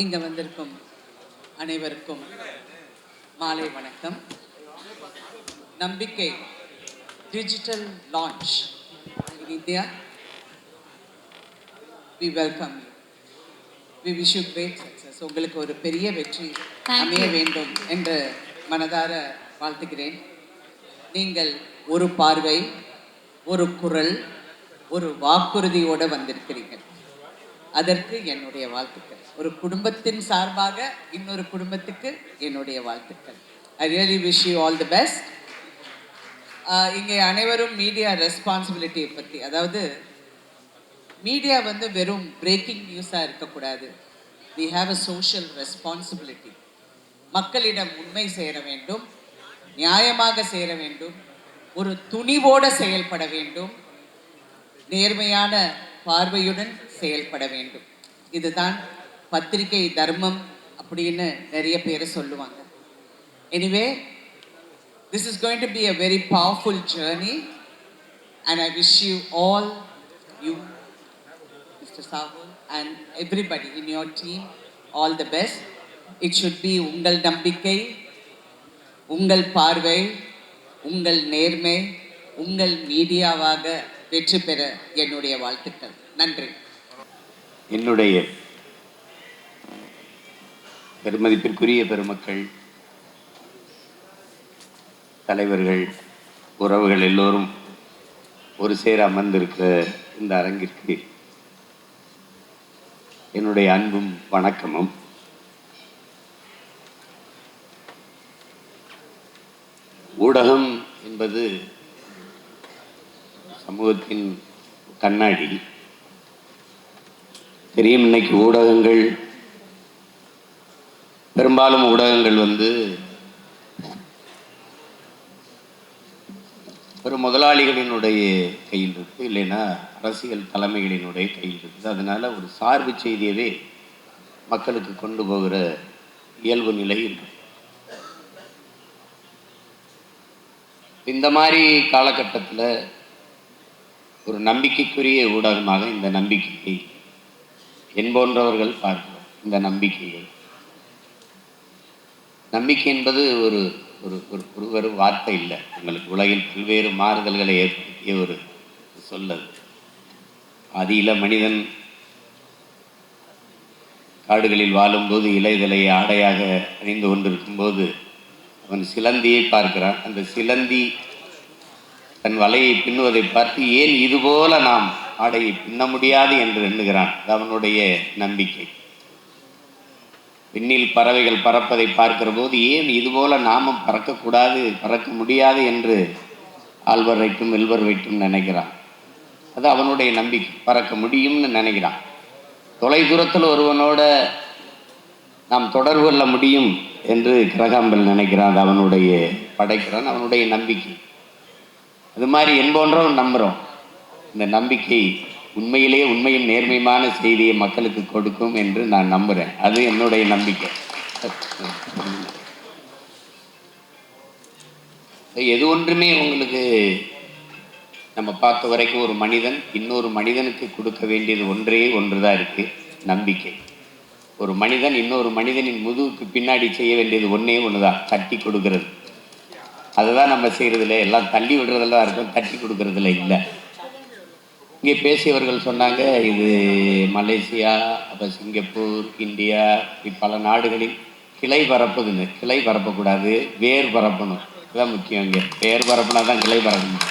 இங்க வந்திருக்கும் அனைவருக்கும் மாலை வணக்கம். நம்பிக்கை digital launch in India. We welcome you. We wish you great success. உங்களுக்கு ஒரு பெரிய வெற்றி அமைய வேண்டும் என்று மனதார வாழ்த்துகிறேன். நீங்கள் ஒரு பார்வை, ஒரு குரல், ஒரு வாக்குறுதியோடு வந்திருக்கிறீர்கள். அதற்கு என்னுடைய வாழ்த்துக்கள். ஒரு குடும்பத்தின் சார்பாக இன்னொரு குடும்பத்துக்கு என்னுடைய வாழ்த்துக்கள். I really wish you all the best. இங்கே அனைவரும் மீடியா ரெஸ்பான்சிபிலிட்டியை பற்றி, அதாவது மீடியா வெறும் பிரேக்கிங் நியூஸாக இருக்கக்கூடாது. We have a social responsibility. மக்களிடம் உண்மை சேர வேண்டும், நியாயமாக சேர வேண்டும், ஒரு துணிவோடு செயல்பட வேண்டும், நேர்மையான பார்வையுடன் செயல்பட வேண்டும். இதுதான் பத்திரிகை தர்மம் அப்படின்னு நிறைய பேர் சொல்லுவாங்க. Anyway, this is going to be a very powerful journey and I wish you all, you Mr. Sahul and everybody in your team, all the best. It should be உங்கள் நம்பிக்கை, உங்கள் பார்வை, உங்கள் நேர்மை, உங்கள் மீடியாவாக வெற்றி பெற என்னுடைய வாழ்த்துக்கள். நன்றி. என்னுடைய பெருமதிப்பிற்குரிய பெருமக்கள், தலைவர்கள், உறவுகள் எல்லோரும் ஒரு சேர அமர்ந்திருக்கிற இந்த அரங்கிற்கு என்னுடைய அன்பும் வணக்கமும். ஊடகம் என்பது சமூகத்தின் கண்ணாடி. தெரியும், இன்னைக்கு ஊடகங்கள், பெரும்பாலும் ஊடகங்கள் ஒரு முதலாளிகளினுடைய கையில் இருக்குது, இல்லைன்னா அரசியல் தலைமைகளினுடைய கையில் இருக்குது. அதனால் ஒரு சார்பு செய்தியவே மக்களுக்கு கொண்டு போகிற இயல்பு நிலை இருக்குது. இந்த மாதிரி காலகட்டத்தில் ஒரு நம்பிக்கைக்குரிய ஊடகமாக இந்த நம்பிக்கையை என்போன்றவர்கள் பார்க்கிறோம். இந்த நம்பிக்கை என்பது ஒரு ஒரு வார்த்தை இல்லை. எங்களுக்கு உலகில் பல்வேறு மாறுதல்களை ஏற்படுத்திய ஒரு சொல்லது. ஆதியில மனிதன் காடுகளில் வாழும்போது இலைதலை ஆடையாக அணிந்து கொண்டிருக்கும்போது அவன் சிலந்தியை பார்க்கிறான். அந்த சிலந்தி தன் வலையை பின்னுவதை பார்த்து ஏன் இதுபோல நாம் ஆடையை பின்ன முடியாது என்று எண்ணுகிறான். அது அவனுடைய நம்பிக்கை. விண்ணில் பறவைகள் பறப்பதை பார்க்கிற போது ஏன் இதுபோல நாமும் பறக்கக்கூடாது, பறக்க முடியாது என்று ஆழ்வர் வைக்கும் வெல்வர் வைக்கும் நினைக்கிறான். அது அவனுடைய நம்பிக்கை. பறக்க முடியும்னு நினைக்கிறான். தொலை தூரத்தில் ஒருவனோட நாம் தொடர்பு கொள்ள முடியும் என்று கிரகாம்பல் நினைக்கிறான். அது அவனுடைய படைக்கிறான், அவனுடைய நம்பிக்கை. அது மாதிரி என்போன்றவன் நம்புகிறோம். இந்த நம்பிக்கை உண்மையிலே உண்மையும் நேர்மையான செய்தியை மக்களுக்கு கொடுக்கும் என்று நான் நம்புகிறேன். அது என்னுடைய நம்பிக்கை. எது ஒன்றுமே உங்களுக்கு நம்ம பார்த்த வரைக்கும் ஒரு மனிதன் இன்னொரு மனிதனுக்கு கொடுக்க வேண்டியது ஒன்றே ஒன்று தான் இருக்குது, நம்பிக்கை. ஒரு மனிதன் இன்னொரு மனிதனின் முதுகுக்கு பின்னாடி செய்ய வேண்டியது ஒன்றே ஒன்று தான், தட்டி கொடுக்கறது. அதுதான் நம்ம செய்கிறதில்ல. எல்லாம் தள்ளி விடுறதெல்லாம் இருக்கும், தட்டி கொடுக்கறதில்ல இல்லை. இங்கே பேசியவர்கள் சொன்னாங்க, இது மலேசியா, அப்போ சிங்கப்பூர், இந்தியா, இப்படி பல நாடுகளில் கிளை பரப்புதுன்னு. கிளை பரப்பக்கூடாது, வேர் பரப்பணும். இதுதான் முக்கியம். இங்கே வேர் பரப்புனா தான் கிளை பரப்பணும்.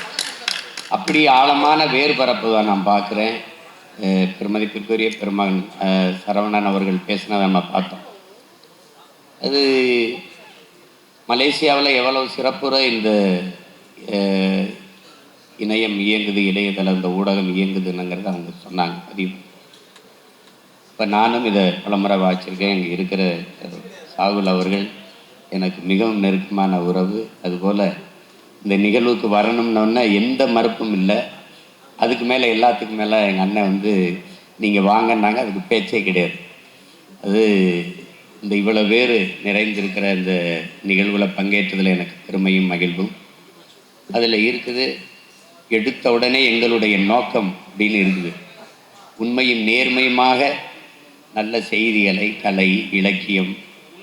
அப்படி ஆழமான வேர் பரப்பு தான் நான் பார்க்குறேன். பெருமதிப்பிற்குரிய பெருமகன் சரவணன் அவர்கள் பேசினதை நம்ம பார்த்தோம். அது மலேசியாவில் எவ்வளவு சிறப்புற இந்த இணையம் இயங்குது, இணையதளம், இந்த ஊடகம் இயங்குதுங்கிறத அவங்க சொன்னாங்க. பதிவு. இப்போ நானும் இதை பலமுறை வாய்ச்சிருக்கேன். இங்கே இருக்கிற சாகுல் அவர்கள் எனக்கு மிகவும் நெருக்கமான உறவு. அதுபோல் இந்த நிகழ்வுக்கு வரணும்னோன்னா எந்த மறுப்பும் இல்லை. அதுக்கு மேலே எல்லாத்துக்கும் மேலே எங்கள் அண்ணன் நீங்கள் வாங்கினாங்க, அதுக்கு பேச்சே கிடையாது. அது இந்த இவ்வளோ பேர் நிறைந்திருக்கிற இந்த நிகழ்வில் பங்கேற்றதில் எனக்கு பெருமையும் மகிழ்வும். அதில் இருக்குது, எடுத்த உடனே எங்களுடைய நோக்கம் அப்படின்னு இருக்குது. உண்மையும் நேர்மையுமாக நல்ல செய்திகளை, கலை, இலக்கியம்,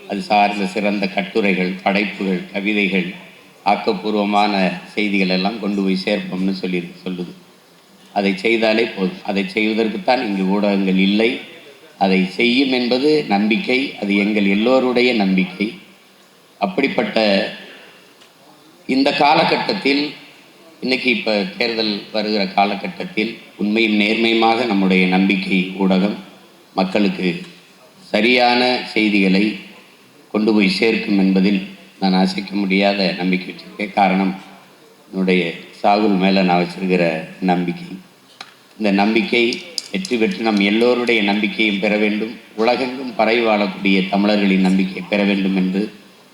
அது சார்ந்த சிறந்த கட்டுரைகள், படைப்புகள், கவிதைகள், ஆக்கப்பூர்வமான செய்திகள் எல்லாம் கொண்டு போய் சேர்ப்போம்னு சொல்லுது. அதை செய்தாலே போதும். அதை செய்வதற்குத்தான் இங்கு ஊடகங்கள் இல்லை. அதை செய்யும் என்பது நம்பிக்கை. அது எங்கள் எல்லோருடைய நம்பிக்கை. அப்படிப்பட்ட இந்த காலகட்டத்தில், இன்னைக்கு இப்போ தேர்தல் வருகிற காலகட்டத்தில் உண்மையும் நேர்மையுமாக நம்முடைய நம்பிக்கை ஊடகம் மக்களுக்கு சரியான செய்திகளை கொண்டு போய் சேர்க்கும் என்பதில் நான் அசைக்க முடியாத நம்பிக்கை வச்சிருக்கேன். காரணம், என்னுடைய சாகுல் மேலே நான் வச்சிருக்கிற நம்பிக்கை. இந்த நம்பிக்கை வெற்றி பெற்று நம் எல்லோருடைய நம்பிக்கையும் பெற வேண்டும். உலகெங்கும் பரவி வாழக்கூடிய தமிழர்களின் நம்பிக்கையை பெற வேண்டும் என்று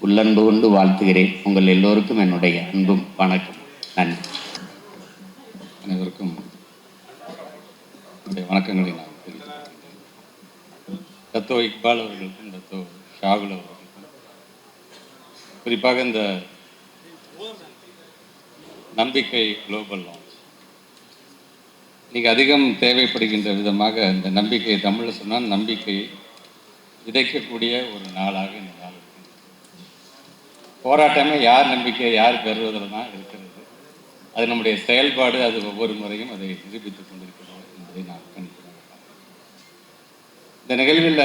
உள்ளன்பு கொண்டு வாழ்த்துகிறேன். உங்கள் எல்லோருக்கும் என்னுடைய அன்பும் வணக்கம். நன்றி. அனைவருக்கும் வணக்கங்களை நான் தெரிவித்துக் தத்தோ இக்பால் அவர்களுக்கும் தத்தோ ஷாகுல் அவர்களுக்கும், குறிப்பாக இந்த நம்பிக்கை குளோபல் லான்ச் இன்னைக்கு அதிகம் தேவைப்படுகின்ற விதமாக, இந்த நம்பிக்கை தமிழில் சொன்னால் நம்பிக்கையை விதைக்கக்கூடிய ஒரு நாளாக இந்த நாள் இருக்கு. போராட்டமே யார் நம்பிக்கையை யார் பெறுவதில் தான் இருக்கிறது. அது நம்முடைய செயல்பாடு, அது ஒவ்வொரு முறையும் அதை நிரூபித்துக் கொண்டிருக்கிறது என்பதை நான் கண்டிப்பாக இந்த நிகழ்வில்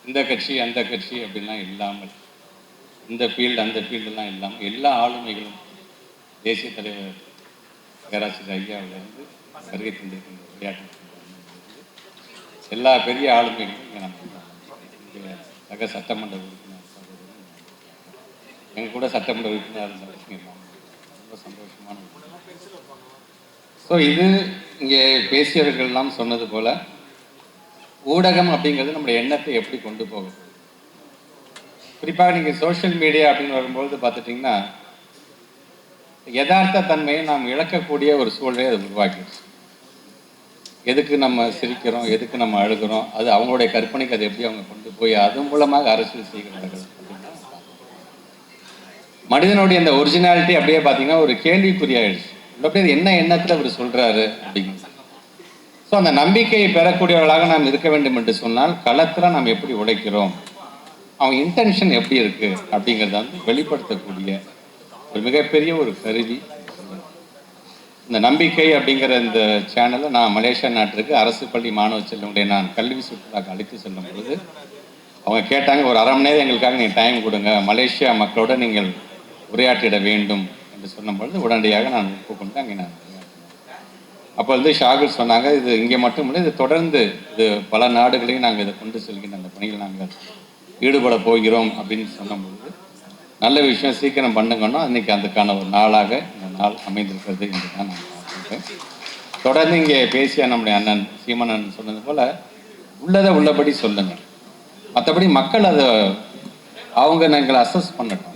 இந்த கட்சி அந்த கட்சி அப்படின்லாம் இல்லாமல், இந்த ஃபீல்டு அந்த ஃபீல்டெல்லாம் இல்லாமல் எல்லா ஆளுமைகளும் தேசிய தலைவர் பேராசிரியர் ஐயாவிலிருந்து வருகை தந்திருக்கின்ற விளையாட்டு எல்லா பெரிய ஆளுமைகளும் இங்கே நம்ம சக சட்டமன்ற உறுப்பினர் எங்கள் கூட சட்டமன்ற உறுப்பினர் இருந்த ரொம்ப சந்தோஷமான. ஸோ இது இங்கே பேசியவர்கள்லாம் சொன்னது போல் ஊடகம் அப்படிங்கிறது நம்முடைய எண்ணத்தை எப்படி கொண்டு போகும். குறிப்பாக நீங்கள் சோஷியல் மீடியா அப்படின்னு வரும்பொழுது பார்த்துட்டிங்கன்னா யதார்த்த தன்மையை நாம் இழக்கக்கூடிய ஒரு சூழலை அது உருவாக்கிடுச்சு. எதுக்கு நம்ம சிரிக்கிறோம், எதுக்கு நம்ம அழுகிறோம், அது அவங்களுடைய கற்பனைக்கு அதை எப்படி அவங்க கொண்டு போய் அது மூலமாக அரசியல் செய்கிறார்கள் அப்படின்னா மனிதனுடைய அந்த ஒரிஜினாலிட்டி அப்படியே பார்த்தீங்கன்னா ஒரு கேள்விக்குறியாயிடுச்சு. அப்படியே என்ன எண்ணத்தில் அவர் சொல்கிறாரு அப்படிங்கிறது. ஸோ அந்த நம்பிக்கையை பெறக்கூடியவர்களாக நாம் இருக்க வேண்டும் என்று சொன்னால் களத்தில் நாம் எப்படி உழைக்கிறோம், அவங்க இன்டென்ஷன் எப்படி இருக்குது அப்படிங்கிறத வந்து வெளிப்படுத்தக்கூடிய ஒரு மிகப்பெரிய ஒரு கருவி இந்த நம்பிக்கை அப்படிங்கிற இந்த சேனலை. நான் மலேசியா நாட்டிற்கு அரசு பள்ளி மாணவ செல்வங்களுடைய நான் கல்வி சுற்றுலாக்கு அழைத்து செல்லும் பொழுது அவங்க கேட்டாங்க, ஒரு அரை மணி நேரம் எங்களுக்காக நீங்கள் டைம் கொடுங்க, மலேசியா மக்களோட நீங்கள் உரையாற்றிட வேண்டும் என்று சொன்ன பொழுது உடனடியாக நான் ஒப்புக்கொண்டு அங்கே நான் அப்போ வந்து ஷாகுல் சொன்னாங்க, இது இங்கே மட்டும் இல்லை, இது தொடர்ந்து இது பல நாடுகளையும் நாங்கள் இதை கொண்டு செல்கின்ற அந்த பணியில் நாங்கள் ஈடுபட போகிறோம் அப்படின்னு சொன்னபொழுது நல்ல விஷயம், சீக்கிரம் பண்ணுங்கன்னா அன்றைக்கி அதுக்கான ஒரு நாளாக இந்த நாள் அமைந்திருக்கிறது என்று தான் நான் பார்த்துருக்கேன். தொடர்ந்து இங்கே பேசிய நம்முடைய அண்ணன் சீமனன் சொன்னது போல் உள்ளதை உள்ளபடி சொல்லுங்கள், மற்றபடி மக்கள் அதை அவங்க நாங்கள் அசஸ் பண்ணட்டும்.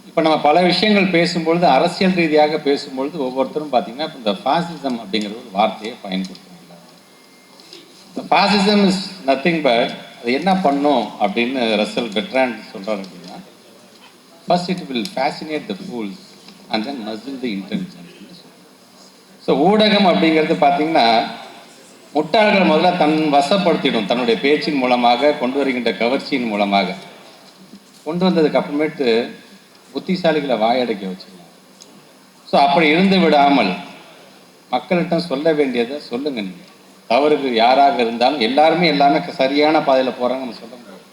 இப்போ நம்ம பல விஷயங்கள் பேசும்பொழுது அரசியல் ரீதியாக பேசும்பொழுது ஒவ்வொருத்தரும் பார்த்தீங்கன்னா இப்போ இந்த ஃபாசிசம் அப்படிங்கிற ஒரு வார்த்தையை பயன்படுத்துகிறாங்க. இந்த ஃபாசிசம் இஸ் நத்திங் பட் அது என்ன பண்ணும் அப்படின்னு ரசல் பெட்ராண்ட் சொல்கிறார் அப்படின்னா, first it will fascinate the fools and then muscle the intelligence. So ஊடகம் அப்படிங்கிறது பார்த்தீங்கன்னா முட்டாள்கள் முதல்ல தன் வசப்படுத்திடும், தன்னுடைய பேச்சின் மூலமாக கொண்டு வருகின்ற கவர்ச்சியின் மூலமாக கொண்டு வந்ததுக்கு அப்புறமேட்டு புத்திசாலிகளை வாயடைக்க வச்சுருந்தாங்க. ஸோ அப்படி இருந்து விடாமல் மக்கள்கிட்ட சொல்ல வேண்டியதை சொல்லுங்க. நீங்கள் தவறுகள் யாராக இருந்தாலும் எல்லாருமே சரியான பாதையில் போகிறாங்க நம்ம சொல்ல முடியாது.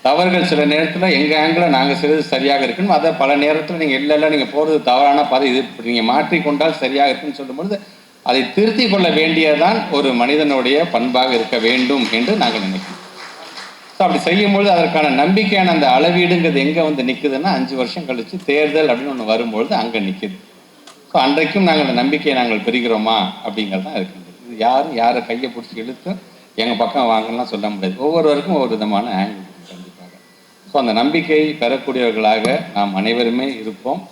தவறுகள் சில நேரத்தில் எங்கள் ஆங்கிளில் நாங்கள் செய்வது சரியாக இருக்குன்னு, அதை பல நேரத்தில் நீங்கள் இல்லை நீங்கள் போகிறது தவறான பாதை, இது இப்படி நீங்கள் மாற்றிக்கொண்டால் சரியாக இருக்குன்னு சொல்லும்பொழுது அதை திருத்தி கொள்ள வேண்டியதுதான் ஒரு மனிதனுடைய பண்பாக இருக்க வேண்டும் என்று நாங்கள் நினைக்கிறோம். ஸோ அப்படி செய்யும்பொழுது அதற்கான நம்பிக்கையான அந்த அளவீடுங்கிறது எங்கே வந்து நிற்குதுன்னா 5 வருஷம் கழித்து தேர்தல் அப்படின்னு ஒன்று வரும்பொழுது அங்கே நிற்குது. ஸோ அன்றைக்கும் நாங்கள் அந்த நம்பிக்கையை நாங்கள் பெறுகிறோமா அப்படிங்கிறது தான் இருக்குது. இது யாரும் யாரை கையை பிடிச்சி இழுத்து எங்கள் பக்கம் வாங்கலாம் சொல்ல முடியாது. ஒவ்வொருவருக்கும் ஒவ்வொரு விதமான ஆங்கிள் கண்டிப்பாக. ஸோ அந்த நம்பிக்கை பெறக்கூடியவர்களாக நாம் அனைவருமே இருப்போம்.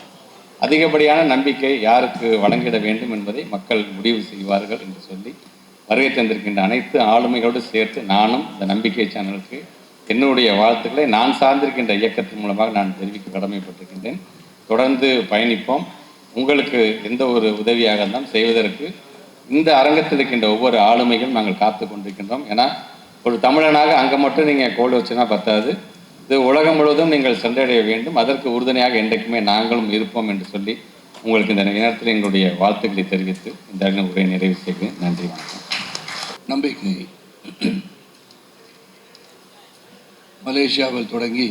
அதிகப்படியான நம்பிக்கை யாருக்கு வழங்கிட வேண்டும் என்பதை மக்கள் முடிவு செய்வார்கள் என்று சொல்லி வருகை தந்திருக்கின்ற அனைத்து ஆளுமைகளோடு சேர்த்து நானும் இந்த நம்பிக்கை சேனலுக்கு என்னுடைய வாழ்த்துக்களை நான் சார்ந்திருக்கின்ற இயக்கத்தின் மூலமாக நான் தெரிவிக்க கடமைப்பட்டிருக்கின்றேன். தொடர்ந்து பயணிப்போம். உங்களுக்கு எந்த ஒரு உதவியாக இருந்தாலும் செய்வதற்கு இந்த அரங்கத்தில் இருக்கின்ற ஒவ்வொரு ஆளுமைகளும் நாங்கள் காத்து கொண்டிருக்கின்றோம். ஏன்னா ஒரு தமிழனாக அங்கே மட்டும் நீங்கள் கோல் வச்சுன்னா பத்தாது, இது உலகம் முழுவதும் நீங்கள் சென்றடைய வேண்டும். அதற்கு உறுதுணையாக என்றைக்குமே நாங்களும் இருப்போம் என்று சொல்லி உங்களுக்கு இந்த நேரத்தில் எங்களுடைய வாழ்த்துக்களை தெரிவித்து இந்த உரையை நிறைவு செய்கிறேன். நன்றி, வணக்கம். நம்பிக்கை மலேசியாவில் தொடங்கி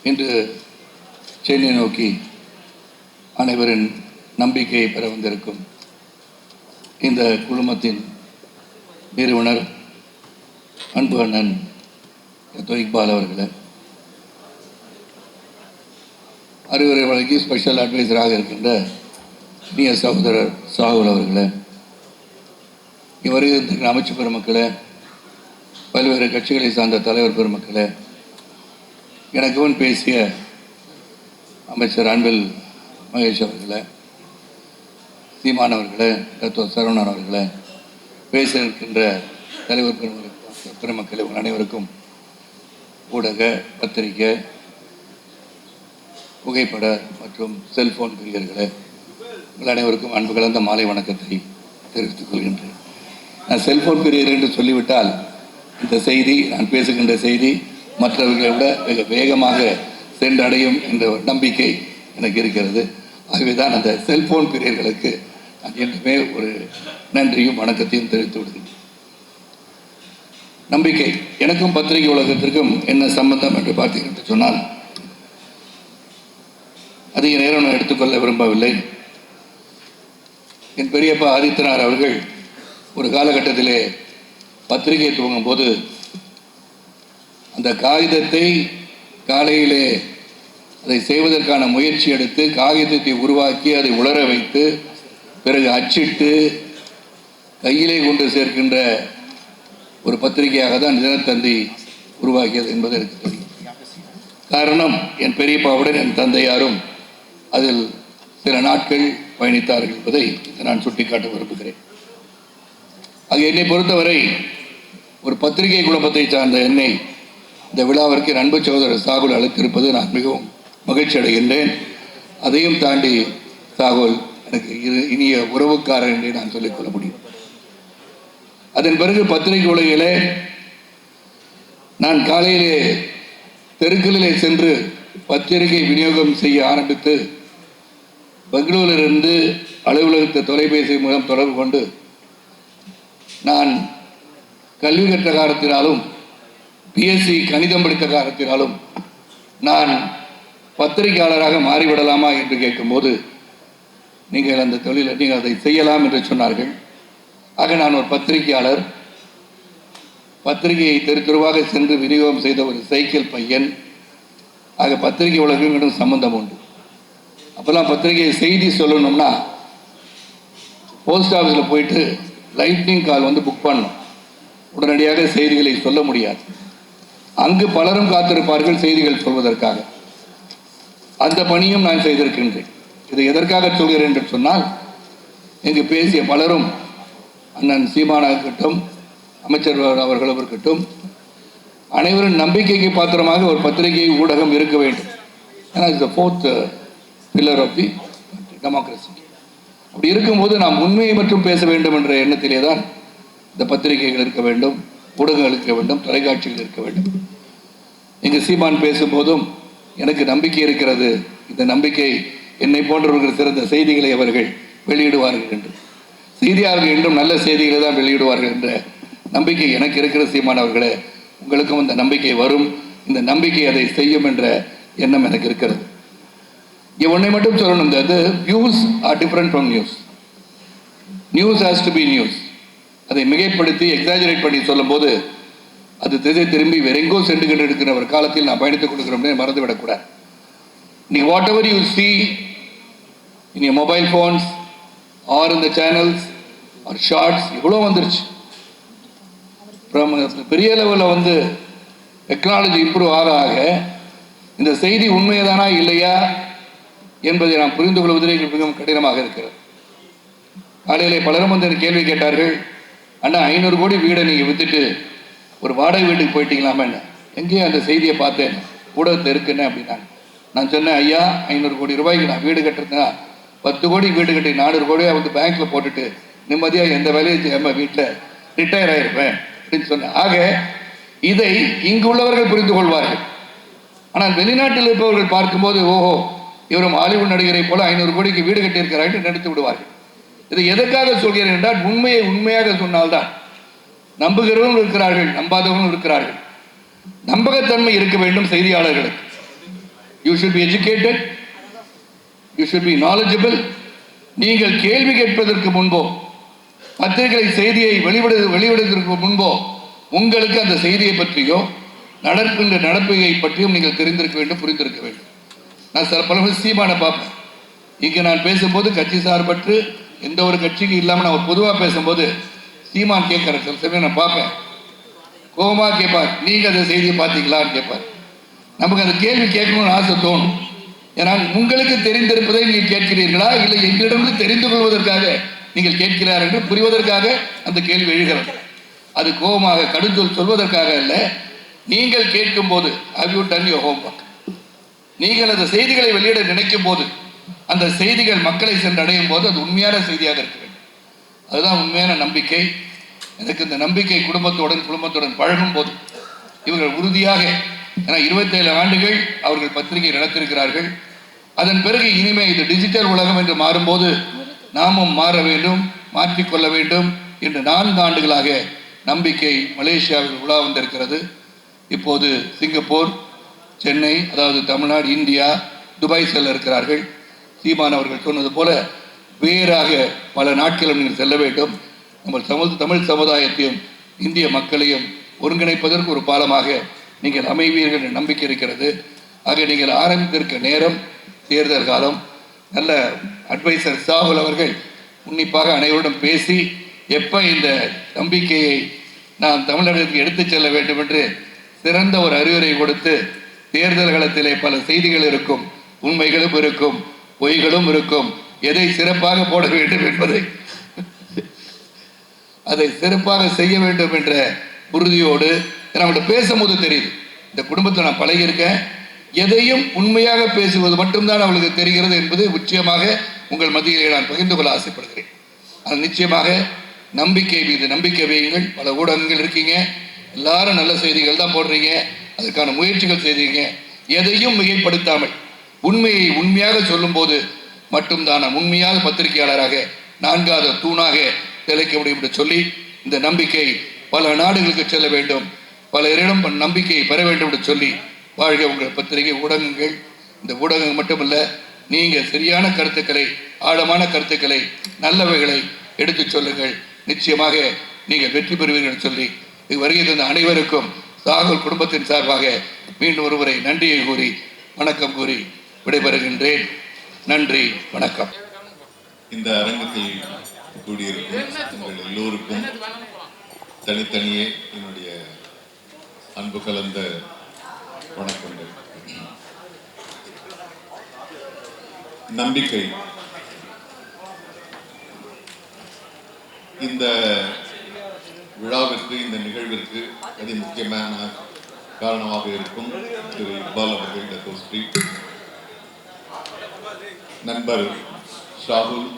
இன்று சென்னை நோக்கி அனைவரின் நம்பிக்கையை பெற வந்திருக்கும் இந்த குழுமத்தின் நிறுவனர் அன்பு அண்ணன் இக்பால் அவர்களை, அறிவுரை வழங்கி ஸ்பெஷல் அட்வைசராக இருக்கின்ற இனிய சகோதரர் சாகுல் அவர்களை, இவரையும் இருக்கிற அமைச்சு பெருமக்களை, பல்வேறு கட்சிகளை சார்ந்த தலைவர் பெருமக்களை, எனக்கு முன் பேசிய அமைச்சர் அன்பில் மகேஷ் அவர்களை, சீமான் அவர்களை, டாக்டர் சரவணன் அவர்களை, பேச இருக்கின்ற தலைவர் பெருமக்களை உங்கள் அனைவருக்கும் ஊடக, பத்திரிகை, புகைப்பட மற்றும் செல்போன் பிரியர்களை உங்கள் அனைவருக்கும் அன்பு கலந்த மாலை வணக்கத்தை தெரிவித்துக் கொள்கின்றேன். நான் செல்போன் பிரியர் என்று சொல்லிவிட்டால் இந்த செய்தி, நான் பேசுகின்ற செய்தி மற்றவர்களை விட மிக வேகமாக சென்றடையும் என்ற நம்பிக்கை எனக்கு இருக்கிறது. ஆகவே தான் அந்த செல்போன் பிரியர்களுக்கு நான் என்றுமே ஒரு நன்றியும் வணக்கத்தையும் தெரிவித்து விடுகிறேன். நம்பிக்கை எனக்கும் பத்திரிகை உலகத்திற்கும் என்ன சம்பந்தம் என்று பார்த்தீர்கள் என்று சொன்னால், அதிக நேரம் நான் எடுத்துக்கொள்ள விரும்பவில்லை. என் பெரியப்பா ஆதித்தனார் அவர்கள் ஒரு காலகட்டத்திலே பத்திரிகை துவங்கும் போது அந்த காகிதத்தை காலையிலே அதை செய்வதற்கான முயற்சி எடுத்து காகிதத்தை உருவாக்கி அதை உலர வைத்து பிறகு அச்சிட்டு கையிலே கொண்டு சேர்க்கின்ற ஒரு பத்திரிகையாக தான் தினத்தந்தி உருவாக்கியது என்பது எனக்கு தெரியும். காரணம், என் பெரியப்பாவுடன் என் தந்தையாரும் அதில் சில நாட்கள் பயணித்தார்கள் என்பதை நான் சுட்டிக்காட்ட விரும்புகிறேன். ஆக என்னை பொறுத்தவரை ஒரு பத்திரிகை குழுமத்தை சார்ந்த என்னை இந்த விழாவிற்கு அன்பு சகோதரர் சாகுல் அழைத்திருப்பது நான் மிகவும் மகிழ்ச்சி அடைகின்றேன். அதையும் தாண்டி சாகுல் எனக்கு இனிய உறவுக்காரர் என்றே நான் சொல்லிக்கொள்ள முடியும். அதன் பிறகு பத்திரிகை உலகிலே நான் காலையிலே தெருக்களிலே சென்று பத்திரிகை விநியோகம் செய்ய ஆரம்பித்து பெங்களூரிலிருந்து அலுவலகத்தை தொலைபேசி மூலம் தொடர்பு கொண்டு நான் கல்வி கற்ற காலத்தினாலும் பிஎஸ்சி கணிதம் படித்த காலத்தினாலும் நான் பத்திரிகையாளராக மாறிவிடலாமா என்று கேட்கும்போது, நீங்கள் அந்த தொழிலை நீங்கள் அதை செய்யலாம் என்று சொன்னார்கள். ஆக நான் ஒரு பத்திரிகையாளர், பத்திரிகையை தெரு தெருவாக சென்று விநியோகம் செய்த ஒரு சைக்கிள் பையன். ஆக பத்திரிகை உலகம் சம்பந்தம் உண்டு. அப்போல்லாம் பத்திரிகை செய்தி சொல்லணும்னா போஸ்ட் ஆஃபீஸில் போயிட்டு லைட்னிங் கால் வந்து புக் பண்ணணும். உடனடியாக செய்திகளை சொல்ல முடியாது. அங்கு பலரும் காத்திருப்பார்கள் செய்திகள் சொல்வதற்காக. அந்த பணியும் நான் செய்திருக்கின்றேன். இதை எதற்காக சொல்கிறேன் என்று சொன்னால், இங்கு பேசிய பலரும் அண்ணன் சீமானாக இருக்கட்டும், அமைச்சர் அவர்களும் இருக்கட்டும், அனைவரும் நம்பிக்கைக்கு பாத்திரமாக ஒரு பத்திரிகை ஊடகம் இருக்க வேண்டும். ஏன்னா it's the fourth pillar of the democracy. அப்படி இருக்கும்போது நாம் உண்மையை மட்டும் பேச வேண்டும் என்ற எண்ணத்திலே தான் இந்த பத்திரிகைகள் இருக்க வேண்டும், ஊடகங்கள் இருக்க வேண்டும், தொலைக்காட்சிகள் இருக்க வேண்டும். இங்கு சீமான் பேசும்போதும் எனக்கு நம்பிக்கை இருக்கிறது, இந்த நம்பிக்கை என்னை போன்றவர்கள் சிறந்த செய்திகளை அவர்கள் வெளியிடுவார்கள் என்று, செய்தியாளர்கள் என்றும் நல்ல செய்திகளை தான் வெளியிடுவார்கள் என்ற நம்பிக்கை எனக்கு இருக்கிற சீமான் அவர்களே, உங்களுக்கும் இந்த நம்பிக்கை வரும், இந்த நம்பிக்கை அதை செய்யும் என்ற எண்ணம் எனக்கு இருக்கிறது. இங்கே ஒன்றை மட்டும் சொல்லணும், அது views are different from news. News has to be news. அதை மிகைப்படுத்தி எக்ஸாஜரேட் பண்ணி சொல்லும்போது அது திசை திரும்பி வேறெங்கோ சென்று கொண்டு இருக்கிற ஒரு காலத்தில் நான் பயணித்துக் கொடுக்கிறோம் மறந்துவிடக்கூடாது. இன்னைக்கு whatever you see in your mobile phones are இந்த சேனல்ஸ் ஆர் ஷார்ட்ஸ் இவ்வளோ வந்துருச்சு. பெரிய லெவலில் வந்து டெக்னாலஜி இம்ப்ரூவ் ஆக ஆக இந்த செய்தி உண்மையதானா இல்லையா என்பதை நாம் புரிந்து கொள்வதிலே மிகவும் கடினமாக இருக்கிறது. காலையிலே பலரும் வந்து கேள்வி கேட்டார்கள், அண்ணா 500 கோடி வீடை நீங்கள் விற்றுட்டு ஒரு வாடகை வீட்டுக்கு போயிட்டீங்களாமா? என்ன எங்கேயும் அந்த செய்தியை பார்த்தேன், ஊடகத்தில் இருக்குன்னு அப்படின்னாங்க. நான் சொன்னேன், ஐயா 500 கோடி ரூபாய்க்கு நான் வீடு கட்டுறதுனா 10 கோடி வீடு கட்டி 400 கோடியா வந்து பேங்க்ல போட்டுட்டு நிம்மதியாக எந்த வேலையும் செய்யாம வீட்டில் ரிட்டையர் ஆயிருப்பேன் அப்படின்னு சொன்னேன். ஆக இதை இங்கு உள்ளவர்கள் புரிந்து கொள்வார்கள். ஆனால் வெளிநாட்டில் இருப்பவர்கள் பார்க்கும்போது ஓஹோ இவரும் ஹாலிவுட் நடிகரை போல 500 கோடிக்கு வீடு கட்டியிருக்கிறார் என்று நினைத்து விடுவார்கள். இதை எதற்காக சொல்கிறேன் என்றால் உண்மையை உண்மையாக சொன்னால்தான் நம்புகிறவர்கள் இருக்கிறார்கள், நம்பாதவர்களும் இருக்கிறார்கள். நம்பகத்தன்மை இருக்க வேண்டும் செய்தியாளர்களுக்கு. You should be educated, you should be knowledgeable. நீங்கள் கேள்வி கேட்பதற்கு முன்போ பத்திரிகை செய்தியை வெளியிடுவதற்கு முன்போ உங்களுக்கு அந்த செய்தியை பற்றியோ நடக்கின்ற நடப்பையை பற்றியும் நீங்கள் தெரிந்திருக்க வேண்டும், புரிந்திருக்க வேண்டும். நான் சில பல சீமானை பார்ப்பேன். இங்கே நான் பேசும்போது கட்சி சார்பற்று எந்த ஒரு கட்சிக்கு இல்லாமல் நான் பொதுவாக பேசும்போது சீமான் கேட்குற சில சமயம் நான் பார்ப்பேன். கோபமாக கேட்பார், நீங்கள் அந்த செய்தியை பார்த்தீங்களான்னு கேட்பார். நமக்கு அந்த கேள்வி கேட்கணும்னு ஆசை தோணும். ஏன்னா உங்களுக்கு தெரிந்திருப்பதை நீங்கள் கேட்கிறீர்களா இல்லை எங்களிடமிருந்து தெரிந்து கொள்வதற்காக நீங்கள் கேட்கிறார் என்று புரிவதற்காக அந்த கேள்வி எழுகிறது. அது கோபமாக கடுஞ்சொல் சொல்வதற்காக அல்ல. நீங்கள் கேட்கும் போது have you done your homework? நீங்கள் அந்த செய்திகளை வெளியிட நினைக்கும் போது அந்த செய்திகள் மக்களை சென்றடையும் போது அது உண்மையான செய்தியாக இருக்க வேண்டும். அதுதான் உண்மையான நம்பிக்கை. எனக்கு இந்த நம்பிக்கை குடும்பத்துடன் பழகும் போது இவர்கள் உறுதியாக, ஏன்னா 27 ஆண்டுகள் அவர்கள் பத்திரிகை நடத்திருக்கிறார்கள். அதன் பிறகு இனிமே இது டிஜிட்டல் உலகம் என்று மாறும்போது நாமும் மாற வேண்டும், மாற்றிக்கொள்ள வேண்டும் என்று 4 ஆண்டுகளாக நம்பிக்கை மலேசியாவில் உலா வந்திருக்கிறது. இப்போது சிங்கப்பூர், சென்னை, அதாவது தமிழ்நாடு, இந்தியா, துபாய் செல்ல இருக்கிறார்கள். சீமான் அவர்கள் சொன்னது போல வேறாக பல நாட்களும் நீங்கள் செல்ல வேண்டும். நம்ம தமிழ் சமுதாயத்தையும் இந்திய மக்களையும் ஒருங்கிணைப்பதற்கு ஒரு பாலமாக நீங்கள் அமைவீர்கள் என்ற நம்பிக்கை இருக்கிறது. ஆக நீங்கள் ஆரம்பித்திருக்க நேரம் தேர்தல் காலம். நல்ல அட்வைசர் சாகுல் அவர்கள் உன்னிப்பாக அனைவருடன் பேசி எப்போ இந்த நம்பிக்கையை நாம் தமிழகத்துக்கு எடுத்துச் செல்ல வேண்டும் என்று சிறந்த ஒரு அறிவுரை கொடுத்து, தேர்தல் களத்திலே பல செய்திகள் இருக்கும், உண்மைகளும் இருக்கும், பொய்களும் இருக்கும், எதை சிறப்பாக போட வேண்டும் என்பதை அதை சிறப்பாக செய்ய வேண்டும் என்ற உறுதியோடு நம்மகிட்ட பேசும்போது தெரியுது. இந்த குடும்பத்தை நான் பழகியிருக்கேன். எதையும் உண்மையாக பேசுவது மட்டும்தான் அவளுக்கு தெரிகிறது என்பது நிச்சயமாக உங்கள் மத்தியிலே நான் பகிர்ந்து கொள்ள ஆசைப்படுகிறேன். அது நிச்சயமாக நம்பிக்கை மீது நம்பிக்கை வையுங்கள். பல ஊடகங்கள் இருக்கீங்க, எல்லாரும் நல்ல செய்திகள் தான் போடுறீங்க, அதற்கான முயற்சிகள் செய்தீங்க. எதையும் மிகைப்படுத்தாமல் உண்மையை உண்மையாக சொல்லும் போது மட்டும்தான் உண்மையாக பத்திரிகையாளராக 4வது தூணாக திளைக்க முடியும் என்று சொல்லி, இந்த நம்பிக்கை பல நாடுகளுக்கு செல்ல வேண்டும், பலரிடம் நம்பிக்கையை பெற வேண்டும் என்று சொல்லி வாழ்க உங்கள் பத்திரிகை ஊடகங்கள். இந்த ஊடகங்கள் மட்டுமல்ல, நீங்கள் சரியான கருத்துக்களை, ஆழமான கருத்துக்களை, நல்லவைகளை எடுத்துச் சொல்லுங்கள். நிச்சயமாக நீங்கள் வெற்றி பெறுவீர்கள் என்று சொல்லி வருகை தந்த அனைவருக்கும் சாகுல் குடும்பத்தின் சார்பாக மீண்டும் ஒருமுறை நன்றியை கூறி வணக்கம் கூறி விடைபெறுகின்றேன். நன்றி, வணக்கம். இந்த அரங்கத்தில் கூடியிருக்கும் உங்கள் எல்லோருக்கும் தனித்தனியே என்னுடைய அன்பு கலந்த வணக்கங்கள். நம்பிக்கை இந்த விழாவிற்கு, இந்த நிகழ்விற்கு அதி முக்கியமான காரணமாக இருக்கும் திரு இக்பால் அவர்கள், டத்தோஸ்ரீ நண்பர் ஷாகுல்,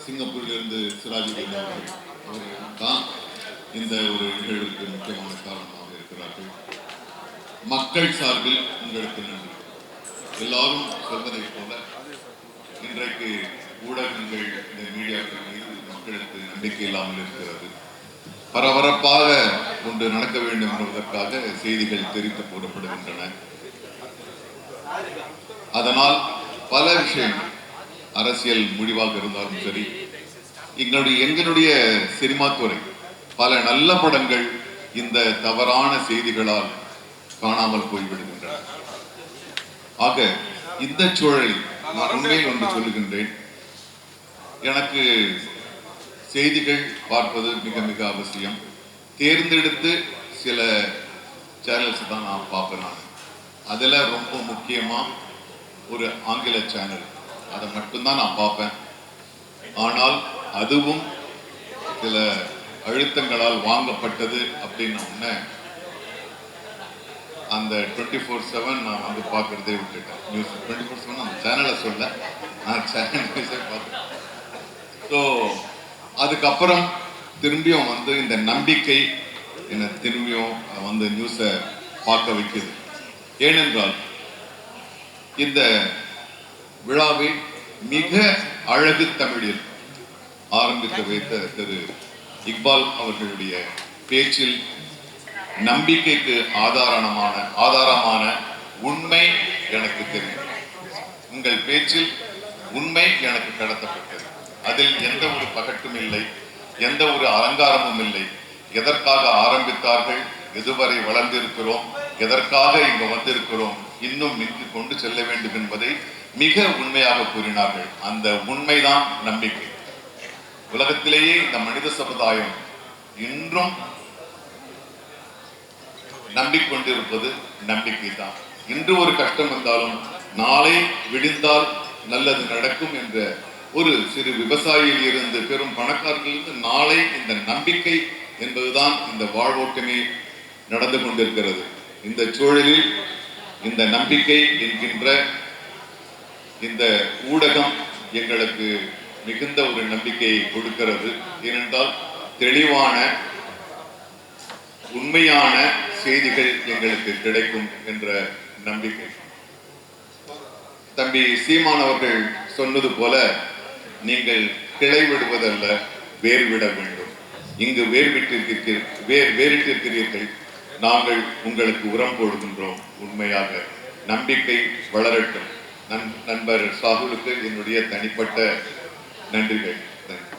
சிங்கப்பூரிலிருந்து சிராஜுதீன் அவர்கள் தான் இந்த ஒரு நிகழ்வுக்கு முக்கியமான காரணமாக இருக்கிறார்கள். மக்கள் சார்பில் உங்களுக்கு நன்றி. எல்லாரும் சொல்வதைப் போல இன்றைக்கு ஊடகங்கள், இந்த மீடியாக்கள் மீது மக்களுக்கு நம்பிக்கை இல்லாமல் இருக்கிறது. பரபரப்பாக ஒன்று நடக்க வேண்டும் என்பதற்காக செய்திகள் தெரித்து போடப்படுகின்றன. அதனால் பல விஷயங்கள், அரசியல் முடிவாக இருந்தாலும் சரி, எங்களுடைய சினிமா துறை பல நல்ல படங்கள் இந்த தவறான செய்திகளால் காணாமல் போய்விடுகின்றன. ஆக இந்த சூழலில் நான் உண்மையில் ஒன்று சொல்லுகின்றேன். எனக்கு செய்திகள் பார்ப்பது மிக மிக அவசியம். தேர்ந்தெடுத்து சில சேனல்ஸ் தான் நான் பார்ப்பேன். அதில் ரொம்ப முக்கியமாக ஒரு ஆங்கில சேனல், அதை மட்டும்தான் நான் பார்ப்பேன். ஆனால் அதுவும் சில அழுத்தங்களால் வாங்கப்பட்டது அப்படின்ன உடனே அந்த 24/7 நான் வந்து பார்க்குறதே விட்டுட்டேன். நியூஸ் 24/7 அந்த சேனலை சொல்ல, நான் சேனல் நியூஸே பார்க்குறேன். ஸோ அதுக்கப்புறம் திரும்பியும் வந்து இந்த நம்பிக்கை என்னை திரும்பியும் வந்து நியூஸை பார்க்க வைக்குது. ஏனென்றால் இந்த விழாவை மிக அழகு தமிழில் ஆரம்பித்து வைத்த திரு இக்பால் அவர்களுடைய பேச்சில் நம்பிக்கைக்கு ஆதாரமான உண்மை எனக்கு தெரியும். உங்கள் பேச்சில் உண்மை எனக்கு கடத்தப்பட்டது. அதில் எந்த ஒரு பகட்டும் இல்லை, எந்த ஒரு அலங்காரமும் இல்லை. எதற்காக ஆரம்பித்தார்கள், எதுவரை வளர்ந்திருக்கிறோம், எதற்காக இங்கு வந்திருக்கிறோம், இன்னும் நின்று கொண்டு செல்ல வேண்டும் என்பதை மிக உண்மையாக கூறினார்கள். அந்த உண்மைதான் நம்பிக்கை. உலகத்திலேயே இந்த மனித சமுதாயம் இன்றும் நம்பிக்கொண்டிருப்பது நம்பிக்கை தான். இன்று ஒரு கஷ்டம் வந்தாலும் நாளை விடிந்தால் நல்லது நடக்கும் என்ற ஒரு சிறு விவசாயியில் இருந்து பெரும் பணக்காரர்களிலிருந்து நாளை இந்த நம்பிக்கை என்பதுதான் இந்த வாழ்வோட்டமே நடந்து கொண்டிருக்கிறது. இந்த சூழலில் இந்த நம்பிக்கை என்கின்ற இந்த ஊடகம் எங்களுக்கு மிகுந்த ஒரு நம்பிக்கையை கொடுக்கிறது. ஏனென்றால் தெளிவான உண்மையான செய்திகள் எங்களுக்கு கிடைக்கும் என்ற நம்பிக்கை. தம்பி சீமான் அவர்கள் சொன்னது போல, நீங்கள் கிளை விடுவதல்ல, வேர் விட வேண்டும். இங்கு வேறிட்டிருக்கிறீர்கள், நாங்கள் உங்களுக்கு உரம் போடுகின்றோம். உண்மையாக நம்பிக்கை வளரட்டும். நண்பர் சாகுலுக்கு என்னுடைய தனிப்பட்ட நன்றிகள். நன்றி.